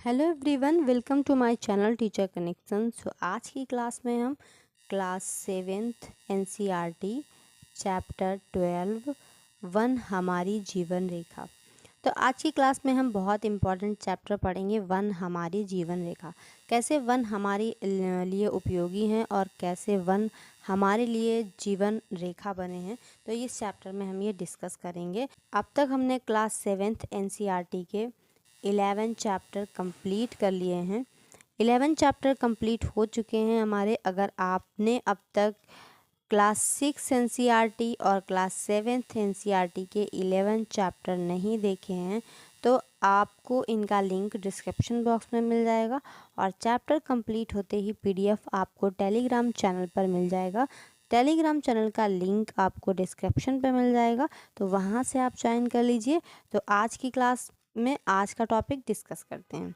Hello everyone, welcome to my channel teacher connection. आज की class में हम class 7th NCERT chapter 12 one हमारी जीवन रेखा। तो आज की क्लास में हम बहुत इम्पॉर्टेंट चैप्टर पढ़ेंगे, वन हमारी जीवन रेखा। कैसे वन हमारे लिए उपयोगी हैं और कैसे वन हमारे लिए जीवन रेखा बने हैं, तो इस चैप्टर में हम ये डिस्कस करेंगे। अब तक हमने क्लास 7th एनसीईआरटी के 11 चैप्टर कंप्लीट कर लिए हैं। 11 चैप्टर कंप्लीट हो चुके हैं हमारे। अगर आपने अब तक क्लास 6 एनसीईआरटी और क्लास 7th एनसीईआरटी के 11 चैप्टर नहीं देखे हैं तो आपको इनका लिंक डिस्क्रिप्शन बॉक्स में मिल जाएगा और चैप्टर कंप्लीट होते ही पीडीएफ आपको टेलीग्राम चैनल पर मिल जाएगा। टेलीग्राम चैनल का लिंक आपको डिस्क्रिप्शन पे मिल जाएगा, तो वहाँ से आप ज्वाइन कर लीजिए। तो आज की क्लास में आज का टॉपिक डिस्कस करते हैं।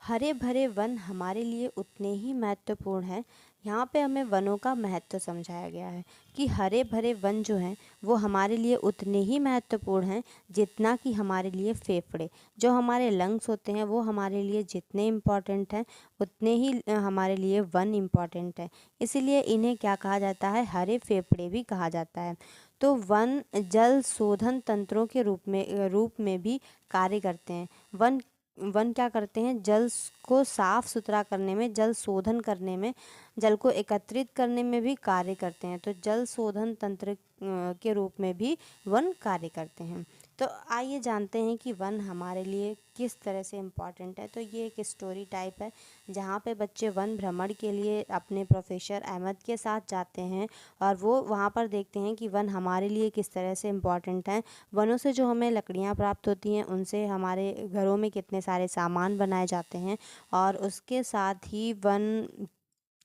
हरे भरे वन हमारे लिए उतने ही महत्वपूर्ण हैं। यहाँ पे हमें वनों का महत्व समझाया गया है कि हरे भरे वन जो हैं वो हमारे लिए उतने ही महत्वपूर्ण हैं जितना कि हमारे लिए फेफड़े, जो हमारे लंग्स होते हैं, वो हमारे लिए जितने इम्पॉर्टेंट हैं उतने ही हमारे लिए वन इम्पॉर्टेंट है। इसीलिए इन्हें क्या कहा जाता है, हरे फेफड़े भी कहा जाता है। तो वन जल शोधन तंत्रों के रूप में भी कार्य करते हैं। वन क्या करते हैं, जल को साफ सुथरा करने में, जल शोधन करने में, जल को एकत्रित करने में भी कार्य करते हैं। तो जल शोधन तंत्र के रूप में भी वन कार्य करते हैं। तो आइए जानते हैं कि वन हमारे लिए किस तरह से इम्पॉर्टेंट है। तो ये एक स्टोरी टाइप है जहाँ पे बच्चे वन भ्रमण के लिए अपने प्रोफेसर अहमद के साथ जाते हैं और वो वहाँ पर देखते हैं कि वन हमारे लिए किस तरह से इम्पॉर्टेंट हैं। वनों से जो हमें लकड़ियाँ प्राप्त होती हैं उनसे हमारे घरों में कितने सारे सामान बनाए जाते हैं और उसके साथ ही वन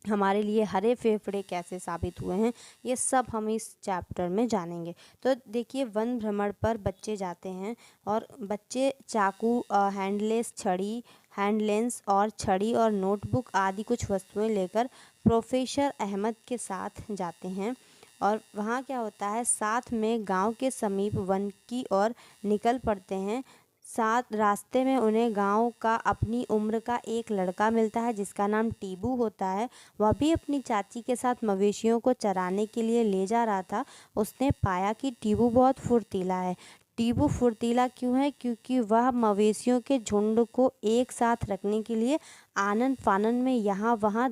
हमारे लिए हरे फेफड़े कैसे साबित हुए हैं, ये सब हम इस चैप्टर में जानेंगे। तो देखिए, वन भ्रमण पर बच्चे जाते हैं और बच्चे चाकू, हैंडलेंस और छड़ी और नोटबुक आदि कुछ वस्तुएं लेकर प्रोफेसर अहमद के साथ जाते हैं। और वहाँ क्या होता है, साथ में गांव के समीप वन की ओर निकल पड़ते हैं। साथ रास्ते में उन्हें गांव का अपनी उम्र का एक लड़का मिलता है जिसका नाम टीबू होता है। वह भी अपनी चाची के साथ मवेशियों को चराने के लिए ले जा रहा था। उसने पाया कि टीबू बहुत फुर्तीला है। टीबू फुर्तीला क्यों है, क्योंकि वह मवेशियों के झुंड को एक साथ रखने के लिए आनन फानन में यहाँ वहाँ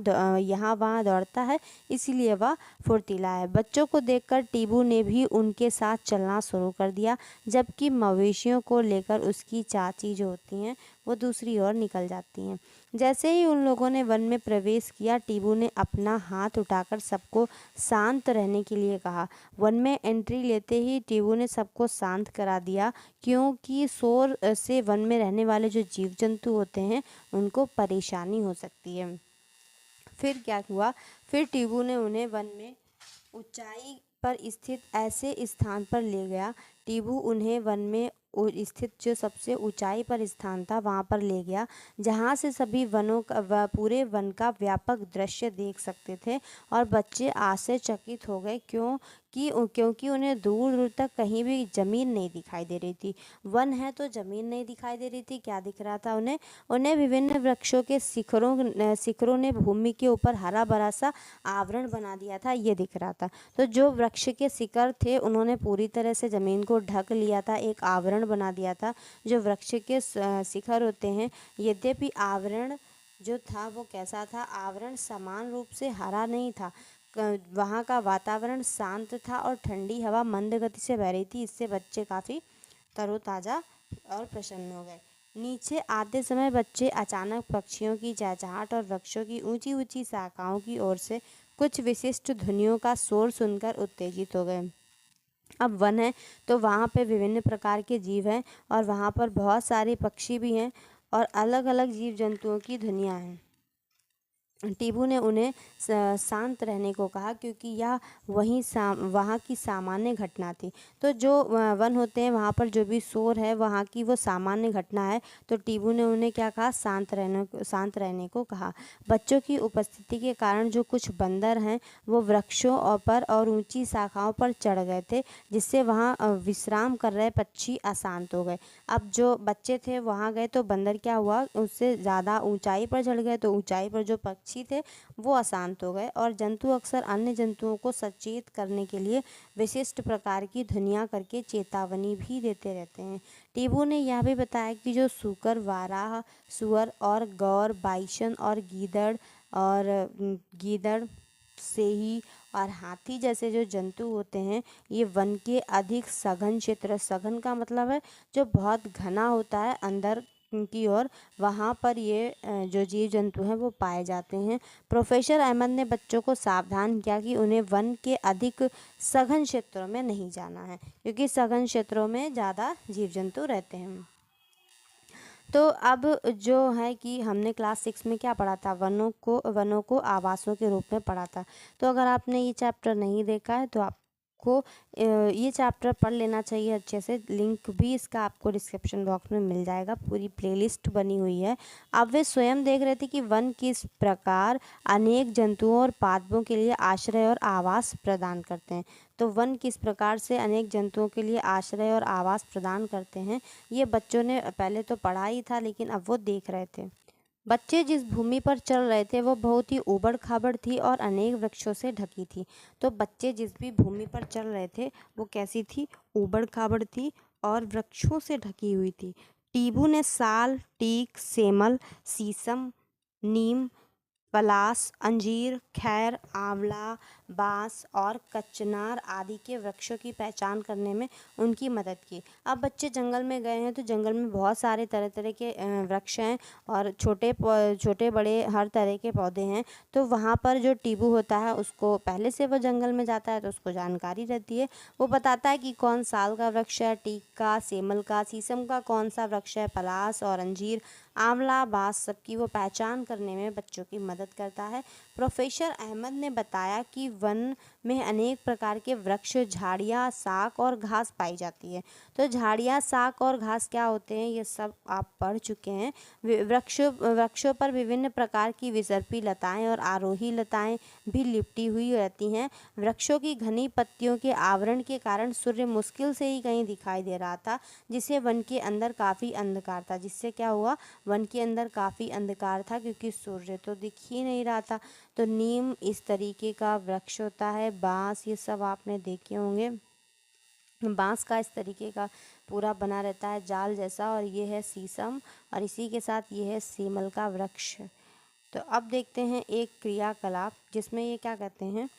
दौड़ता है, इसीलिए वह फुर्तीला है। बच्चों को देखकर टीबू ने भी उनके साथ चलना शुरू कर दिया, जबकि मवेशियों को लेकर उसकी चाची जो होती हैं वो दूसरी ओर निकल जाती हैं। जैसे ही उन लोगों ने वन में प्रवेश किया, टीबू ने अपना हाथ उठाकर सबको शांत रहने के लिए कहा। वन में एंट्री लेते ही टीबू ने सबको शांत करा दिया, क्योंकि शोर से वन में रहने वाले जो जीव जंतु होते हैं उनको परेशानी हो सकती है। फिर क्या हुआ, फिर टीबू ने उन्हें वन में ऊंचाई पर स्थित ऐसे स्थान पर ले गया। टीबू उन्हें वन में स्थित जो सबसे ऊंचाई पर स्थान था वहाँ पर ले गया, जहाँ से सभी वनों का पूरे वन का व्यापक दृश्य देख सकते थे। और बच्चे आश्चर्यचकित हो गए, क्योंकि उन्हें दूर दूर तक कहीं भी ज़मीन नहीं दिखाई दे रही थी। वन है तो ज़मीन नहीं दिखाई दे रही थी, क्या दिख रहा था उन्हें विभिन्न वृक्षों के शिखरों ने भूमि के ऊपर हरा भरा सा आवरण बना दिया था, ये दिख रहा था। तो जो वृक्ष के शिखर थे उन्होंने पूरी तरह से ज़मीन को ढक लिया था, एक आवरण बना दिया था। जो वृक्ष के शिखर होते हैं, यद्यपि आवरण जो था वो कैसा था, आवरण समान रूप से हरा नहीं था। वहाँ का वातावरण शांत था और ठंडी हवा मंद गति से बह रही थी। इससे बच्चे काफ़ी तरोताज़ा और प्रसन्न हो गए। नीचे आते समय बच्चे अचानक पक्षियों की चहचहाट और वृक्षों की ऊंची ऊंची शाखाओं की ओर से कुछ विशिष्ट ध्वनियों का शोर सुनकर उत्तेजित हो गए। अब वन है तो वहाँ पे विभिन्न प्रकार के जीव हैं और वहाँ पर बहुत सारे पक्षी भी हैं और अलग अलग जीव जंतुओं की ध्वनियाँ हैं। टीबू ने उन्हें शांत रहने को कहा, क्योंकि यह वहाँ की सामान्य घटना थी। तो जो वन होते हैं वहाँ पर जो भी शोर है वहाँ की वो सामान्य घटना है। तो टीबू ने उन्हें क्या कहा, शांत रहने को कहा। बच्चों की उपस्थिति के कारण जो कुछ बंदर हैं वो वृक्षों पर और ऊंची शाखाओं पर चढ़ गए थे, जिससे वहाँ विश्राम कर रहे पक्षी अशांत हो गए। अब जो बच्चे थे वहाँ गए तो बंदर क्या हुआ, उससे ज़्यादा ऊंचाई पर चढ़ गए, तो ऊंचाई पर जो पक्षी थे वो अशांत हो गए। और जंतु अक्सर अन्य जंतुओं को सचेत करने के लिए विशिष्ट प्रकार की ध्वनियाँ करके चेतावनी भी देते रहते हैं। टीबू ने यह भी बताया कि जो सूकर, वाराह, सुअर और गौर, बाइसन और गीदड़, सेही और हाथी जैसे जो जंतु होते हैं ये वन के अधिक सघन क्षेत्र, सघन का मतलब है जो बहुत घना होता है अंदर की ओर, वहाँ पर ये जो जीव जंतु हैं वो पाए जाते हैं। प्रोफेसर अहमद ने बच्चों को सावधान किया कि उन्हें वन के अधिक सघन क्षेत्रों में नहीं जाना है, क्योंकि सघन क्षेत्रों में ज़्यादा जीव जंतु रहते हैं। तो अब जो है कि हमने क्लास 6 में क्या पढ़ा था, वनों को आवासों के रूप में पढ़ा था। तो अगर आपने ये चैप्टर नहीं देखा है तो आपको ये चैप्टर पढ़ लेना चाहिए अच्छे से। लिंक भी इसका आपको डिस्क्रिप्शन बॉक्स में मिल जाएगा, पूरी प्लेलिस्ट बनी हुई है। अब वे स्वयं देख रहे थे कि वन किस प्रकार अनेक जंतुओं और पादपों के लिए आश्रय और आवास प्रदान करते हैं। तो वन किस प्रकार से अनेक जंतुओं के लिए आश्रय और आवास प्रदान करते हैं, ये बच्चों ने पहले तो पढ़ा ही था, लेकिन अब वो देख रहे थे। बच्चे जिस भूमि पर चल रहे थे वो बहुत ही ऊबड़ खाबड़ थी और अनेक वृक्षों से ढकी थी। तो बच्चे जिस भी भूमि पर चल रहे थे वो कैसी थी, ऊबड़ खाबड़ थी और वृक्षों से ढकी हुई थी। टीबू ने साल, टीक, सेमल, शीशम, नीम, पलास, अंजीर, खैर, आंवला, बांस और कचनार आदि के वृक्षों की पहचान करने में उनकी मदद की। अब बच्चे जंगल में गए हैं तो जंगल में बहुत सारे तरह तरह के वृक्ष हैं और छोटे बड़े हर तरह के पौधे हैं। तो वहाँ पर जो टीबू होता है उसको पहले से वो जंगल में जाता है तो उसको जानकारी रहती है। वो बताता है कि कौन साल का वृक्ष है, टीक का, सेमल का, शीशम का कौन सा वृक्ष है, पलास और अंजीर, आंवला, बांस सबकी वो पहचान करने में बच्चों की मदद करता है। प्रोफेसर अहमद ने बताया कि वन में अनेक प्रकार के वृक्ष, झाड़ियाँ, शाक और घास पाई जाती है। तो झाड़ियाँ, शाक और घास क्या होते हैं ये सब आप पढ़ चुके हैं। वृक्षों पर विभिन्न प्रकार की विसर्पी लताएं और आरोही लताएं भी लिपटी हुई रहती हैं। वृक्षों की घनी पत्तियों के आवरण के कारण सूर्य मुश्किल से ही कहीं दिखाई दे रहा था, जिससे वन के अंदर काफ़ी अंधकार था। जिससे क्या हुआ, वन के अंदर काफ़ी अंधकार था क्योंकि सूर्य तो दिख ही नहीं रहा था। तो नीम इस तरीके का वृक्ष होता है, बांस ये सब आपने देखे होंगे। बांस का इस तरीके का पूरा बना रहता है जाल जैसा, और ये है शीशम, और इसी के साथ ये है सेमल का वृक्ष। तो अब देखते हैं एक क्रियाकलाप जिसमें ये क्या कहते हैं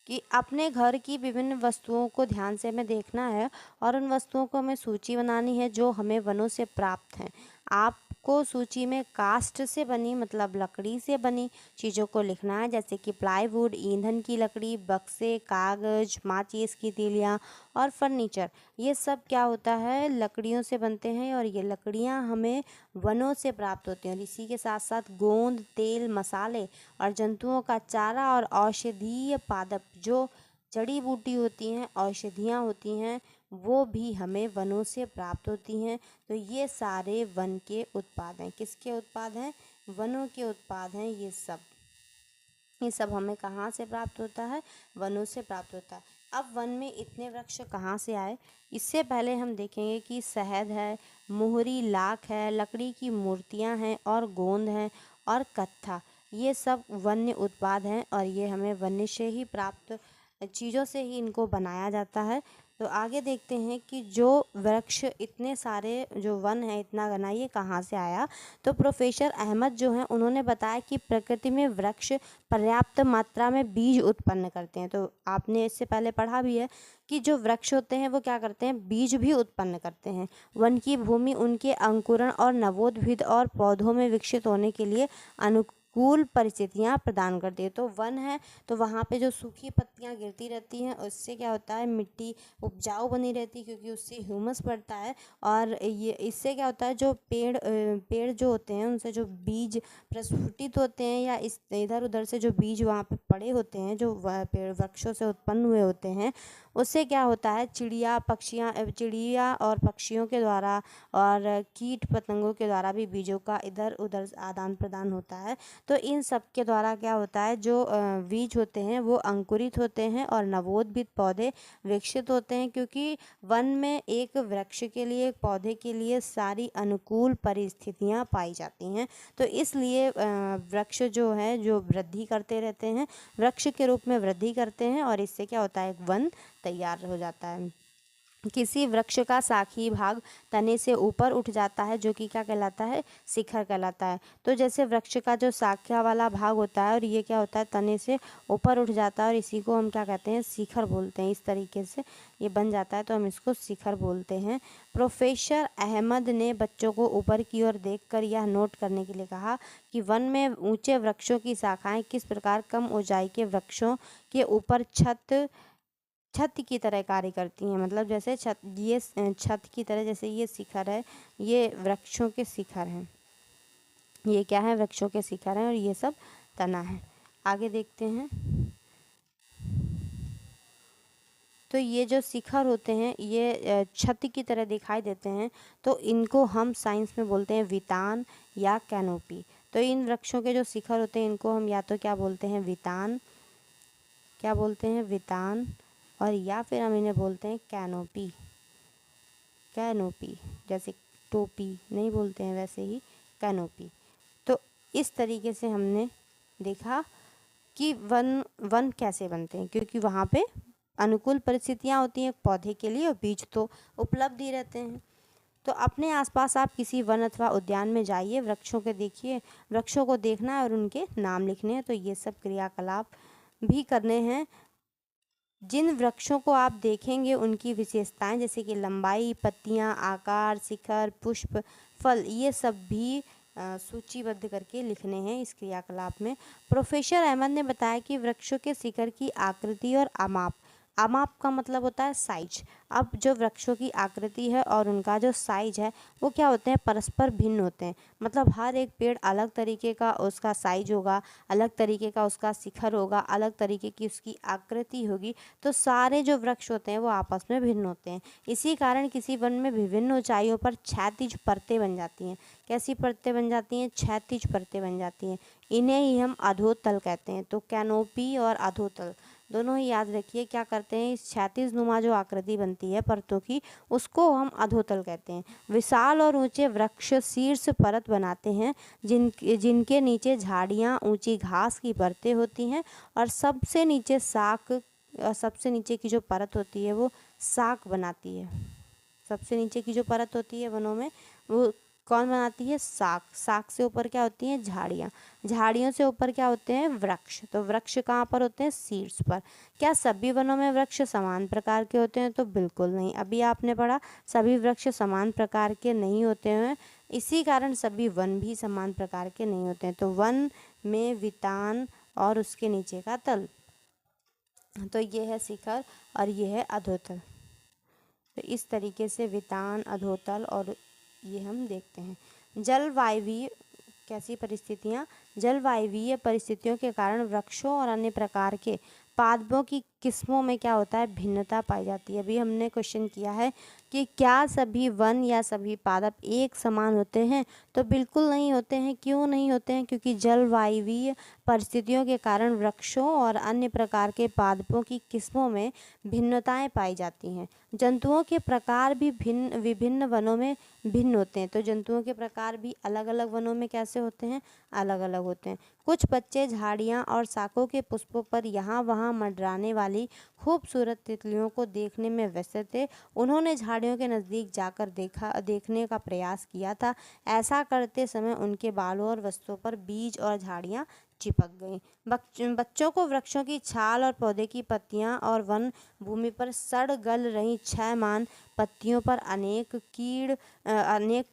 कि अपने घर की विभिन्न वस्तुओं को ध्यान से हमें देखना है और उन वस्तुओं को हमें सूची बनानी है जो हमें वनों से प्राप्त हैं। आपको सूची में काष्ठ से बनी मतलब लकड़ी से बनी चीज़ों को लिखना है, जैसे कि प्लाईवुड, ईंधन की लकड़ी, बक्से, कागज, माचिस की तीलियाँ और फर्नीचर। ये सब क्या होता है, लकड़ियों से बनते हैं और ये लकड़ियाँ हमें वनों से प्राप्त होती हैं। और इसी के साथ साथ गोंद, तेल, मसाले और जंतुओं का चारा और औषधीय पादप जो जड़ी बूटी होती हैं, औषधियाँ होती हैं, वो भी हमें वनों से प्राप्त होती हैं। तो ये सारे वन के उत्पाद हैं। किसके उत्पाद हैं, वनों के उत्पाद हैं ये सब हमें कहाँ से प्राप्त होता है, वनों से प्राप्त होता है। अब वन में इतने वृक्ष कहाँ से आए, इससे पहले हम देखेंगे कि शहद है, मोहरी, लाख है, लकड़ी की मूर्तियाँ हैं और गोंद हैं और कत्था, ये सब वन्य उत्पाद हैं और ये हमें वन्य से ही प्राप्त चीज़ों से ही इनको बनाया जाता है। तो आगे देखते हैं कि जो वृक्ष इतने सारे जो वन है इतना घना, ये कहाँ से आया। तो प्रोफेसर अहमद जो हैं उन्होंने बताया कि प्रकृति में वृक्ष पर्याप्त मात्रा में बीज उत्पन्न करते हैं। तो आपने इससे पहले पढ़ा भी है कि जो वृक्ष होते हैं वो क्या करते हैं, बीज भी उत्पन्न करते हैं। वन की भूमि उनके अंकुरण और नवोद्भिद और पौधों में विकसित होने के लिए अनुकूल परिस्थितियाँ प्रदान करती है। तो वन है तो वहाँ पे जो सूखी पत्तियाँ गिरती रहती हैं उससे क्या होता है, मिट्टी उपजाऊ बनी रहती है क्योंकि उससे ह्यूमस बढ़ता है। और ये इससे क्या होता है, जो पेड़ जो होते हैं उनसे जो बीज प्रस्फुटित होते हैं या इस इधर उधर से जो बीज वहाँ पे पड़े होते हैं, जो पेड़ वृक्षों से उत्पन्न हुए होते हैं, उससे क्या होता है, चिड़िया और पक्षियों के द्वारा और कीट पतंगों के द्वारा भी बीजों का इधर उधर आदान प्रदान होता है। तो इन सब के द्वारा क्या होता है, जो बीज होते हैं वो अंकुरित होते हैं और नवोद्भित पौधे विकसित होते हैं। क्योंकि वन में एक वृक्ष के लिए, एक पौधे के लिए सारी अनुकूल परिस्थितियाँ पाई जाती हैं। तो इसलिए वृक्ष जो है जो वृद्धि करते रहते हैं, वृक्ष के रूप में वृद्धि करते हैं और इससे क्या होता है, एक वन तैयार हो जाता है। किसी वृक्ष का शाखी भाग तने से ऊपर उठ जाता है जो कि क्या कहलाता है, शिखर कहलाता है। तो जैसे वृक्ष का जो शाखा वाला भाग होता है और ये क्या होता है, तने से ऊपर उठ जाता है और इसी को हम क्या कहते हैं, शिखर बोलते हैं। इस तरीके से ये बन जाता है तो हम इसको शिखर बोलते हैं। प्रोफेसर अहमद ने बच्चों को ऊपर की ओर देखकर यह नोट करने के लिए कहा कि वन में ऊंचे वृक्षों की शाखाएं किस प्रकार कम ऊंचाई के वृक्षों के ऊपर छत की तरह कार्य करती हैं। मतलब जैसे छत की तरह, जैसे ये शिखर है, ये वृक्षों के शिखर हैं, ये क्या है, वृक्षों के शिखर हैं और ये सब तना है। आगे देखते हैं। तो ये जो शिखर होते हैं ये छत की तरह दिखाई देते हैं, तो इनको हम साइंस में बोलते हैं वितान या कैनोपी। तो इन वृक्षों के जो शिखर होते हैं इनको हम या तो क्या बोलते हैं, वितान, क्या बोलते हैं, वितान, और या फिर हम इन्हें बोलते हैं कैनोपी। जैसे टोपी नहीं बोलते हैं वैसे ही कैनोपी। तो इस तरीके से हमने देखा कि वन कैसे बनते हैं, क्योंकि वहाँ पे अनुकूल परिस्थितियाँ होती हैं पौधे के लिए और बीज तो उपलब्ध ही रहते हैं। तो अपने आसपास आप किसी वन अथवा उद्यान में जाइए, वृक्षों के देखिए, वृक्षों को देखना है और उनके नाम लिखने हैं। तो ये सब क्रियाकलाप भी करने हैं। जिन वृक्षों को आप देखेंगे उनकी विशेषताएं जैसे कि लंबाई, पत्तियां, आकार, शिखर, पुष्प, फल, ये सब भी सूचीबद्ध करके लिखने हैं इस क्रियाकलाप में। प्रोफेसर अहमद ने बताया कि वृक्षों के शिखर की आकृति और अमाप का मतलब होता है साइज। अब जो वृक्षों की आकृति है और उनका जो साइज है वो क्या होते हैं, परस्पर भिन्न होते हैं। मतलब हर एक पेड़ अलग तरीके का उसका साइज होगा, अलग तरीके का उसका शिखर होगा, अलग तरीके की उसकी आकृति होगी। तो सारे जो वृक्ष होते हैं वो आपस में भिन्न होते हैं। इसी कारण किसी वन में विभिन्न ऊंचाइयों पर क्षैतिज परतें बन जाती हैं। कैसी परतें बन जाती हैं, क्षैतिज परतें बन जाती हैं। इन्हें ही हम अधोतल कहते हैं। तो कैनोपी और अधोतल दोनों ही याद रखिए, क्या करते हैं, इस क्षैतिज नुमा जो आकृति बनती है परतों की, उसको हम अधोतल कहते हैं। विशाल और ऊंचे वृक्ष शीर्ष परत बनाते हैं जिनके नीचे झाड़ियाँ, ऊंची घास की परतें होती हैं और सबसे नीचे की जो परत होती है वो शाक बनाती है। सबसे नीचे की जो परत होती है वनों में वो कौन बनाती है, शाक से ऊपर क्या होती हैं, झाड़ियों से ऊपर क्या होते हैं, वृक्ष। तो वृक्ष कहाँ पर होते हैं, शीर्ष पर। क्या सभी वनों में वृक्ष समान प्रकार के होते हैं, तो बिल्कुल नहीं। अभी आपने पढ़ा सभी वृक्ष समान प्रकार के नहीं होते हैं, इसी कारण सभी वन भी समान प्रकार के नहीं होते हैं। तो वन में वितान और उसके नीचे का तल, तो ये है शिखर और ये है अधोतल। तो इस तरीके से वितान, अधोतल और ये हम देखते हैं। जलवायवीय कैसी परिस्थितियाँ, जलवायवीय परिस्थितियों के कारण वृक्षों और अन्य प्रकार के पादपों की किस्मों में क्या होता है, भिन्नता पाई जाती है। अभी हमने क्वेश्चन किया है कि क्या सभी वन या सभी पादप एक समान होते हैं, तो बिल्कुल नहीं होते हैं। क्यों नहीं होते हैं, क्योंकि जलवायवीय परिस्थितियों के कारण वृक्षों और अन्य प्रकार के पादपों की किस्मों में भिन्नताएं पाई जाती हैं। जंतुओं के प्रकार भी विभिन्न वनों में भिन्न होते हैं। तो जंतुओं के प्रकार भी अलग अलग वनों में कैसे होते हैं, अलग अलग होते हैं। कुछ बच्चे झाड़ियाँ और शाखों के पुष्पों पर यहाँ वहाँ मंडराने वाली खूबसूरत तितलियों को देखने में व्यस्त थे। उन्होंने झाड़ियों के नज़दीक जाकर देखने का प्रयास किया था। ऐसा करते समय उनके बालों और वस्तुओं पर बीज और झाड़ियाँ चिपक गई। बच्चों को वृक्षों की छाल और पौधे की पत्तियां और वन भूमि पर सड़ गल रही क्षयमान पत्तियों पर अनेक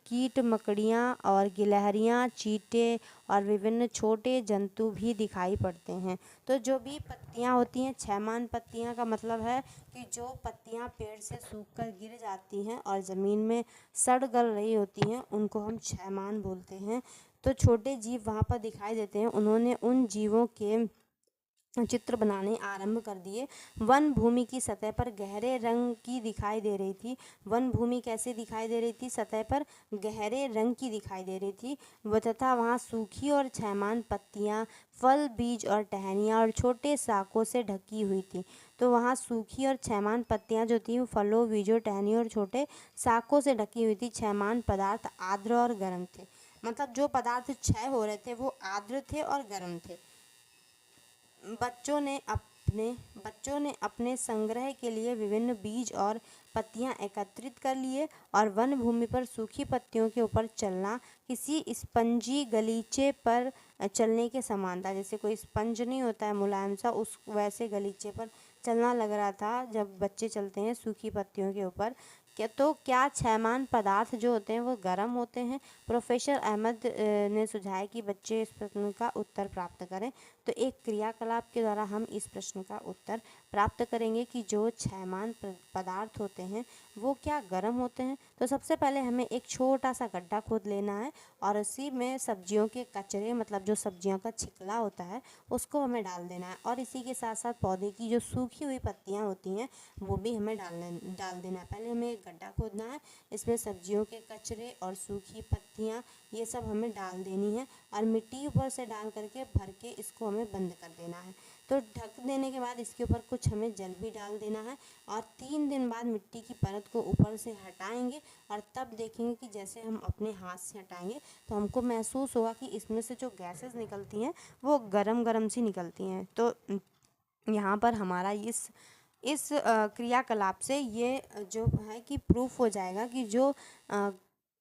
कीट मकड़ियाँ और गिलहरियाँ, चींटे और विभिन्न छोटे जंतु भी दिखाई पड़ते हैं। तो जो भी पत्तियाँ होती हैं, क्षयमान पत्तियाँ का मतलब है कि जो पत्तियाँ पेड़ से सूखकर गिर जाती हैं और ज़मीन में सड़ गल रही होती हैं, उनको हम क्षयमान बोलते हैं। तो छोटे जीव वहाँ पर दिखाई देते हैं। उन्होंने उन जीवों के चित्र बनाने आरंभ कर दिए। वन भूमि की सतह पर गहरे रंग की दिखाई दे रही थी। वन भूमि कैसे दिखाई दे रही थी? सतह पर गहरे रंग की दिखाई दे रही थी तथा वहाँ सूखी और क्षयमान पत्तियाँ, फल, बीज और टहनियाँ और छोटे शाखों से ढकी हुई थी। तो वहाँ सूखी और क्षयमान पत्तियाँ जो थी वो फलों, बीजों, टहनियों और छोटे शाखों से ढकी हुई थी। क्षयमान पदार्थ आर्द्र और गर्म थे। मतलब जो पदार्थ क्षय हो रहे थे वो आर्द्र थे और गर्म थे। बच्चों ने अपने संग्रह के लिए विभिन्न बीज और पत्तियां एकत्रित कर लिए और वन भूमि पर सूखी पत्तियों के ऊपर चलना किसी स्पंजी गलीचे पर चलने के समान था। जैसे कोई स्पंज नहीं होता है मुलायम सा, उस वैसे गलीचे पर चलना लग रहा था जब बच्चे चलते हैं सूखी पत्तियों के ऊपर। क्या क्षयमान पदार्थ जो होते हैं वो गर्म होते हैं? प्रोफेसर अहमद ने सुझाया कि बच्चे इस प्रश्न का उत्तर प्राप्त करें। तो एक क्रियाकलाप के द्वारा हम इस प्रश्न का उत्तर प्राप्त करेंगे कि जो क्षयमान पदार्थ होते हैं वो क्या गर्म होते हैं। तो सबसे पहले हमें एक छोटा सा गड्ढा खोद लेना है और उसी में सब्जियों के कचरे, मतलब जो सब्जियों का छिकला होता है, उसको हमें डाल देना है और इसी के साथ साथ पौधे की जो सूखी हुई पत्तियां होती हैं वो भी हमें डाल देना है। पहले हमें एक गड्ढा खोदना है, इसमें सब्जियों के कचरे और सूखी पत्तियां ये सब हमें डाल देनी है और मिट्टी ऊपर से डाल करके भर के इसको हमें बंद कर देना है। तो ढक देने के बाद इसके ऊपर कुछ हमें जल भी डाल देना है और 3 दिन बाद मिट्टी की परत को ऊपर से हटाएंगे और तब देखेंगे कि जैसे हम अपने हाथ से हटाएंगे तो हमको महसूस होगा कि इसमें से जो गैसेस निकलती हैं वो गरम गरम सी निकलती हैं। तो यहाँ पर हमारा इस क्रियाकलाप से ये जो है कि प्रूफ हो जाएगा कि जो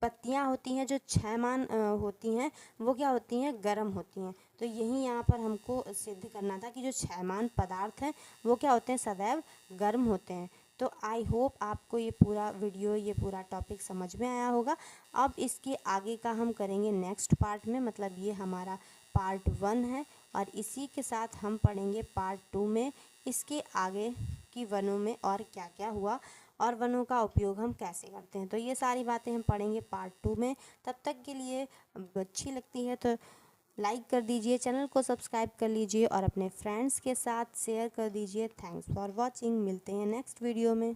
पत्तियाँ होती हैं, जो क्षयमान होती हैं, वो क्या होती हैं? गर्म होती हैं। तो यही यहाँ पर हमको सिद्ध करना था कि जो क्षयमान पदार्थ हैं वो क्या होते हैं? सदैव गर्म होते हैं। तो आई होप आपको ये पूरा वीडियो, ये पूरा टॉपिक समझ में आया होगा। अब इसके आगे का हम करेंगे नेक्स्ट पार्ट में, मतलब ये हमारा पार्ट 1 है और इसी के साथ हम पढ़ेंगे पार्ट 2 में इसके आगे की वनों में और क्या क्या हुआ और वनों का उपयोग हम कैसे करते हैं। तो ये सारी बातें हम पढ़ेंगे पार्ट 2 में। तब तक के लिए अच्छी लगती है तो लाइक कर दीजिए, चैनल को सब्सक्राइब कर लीजिए और अपने फ्रेंड्स के साथ शेयर कर दीजिए। Thanks for watching. मिलते हैं नेक्स्ट वीडियो में।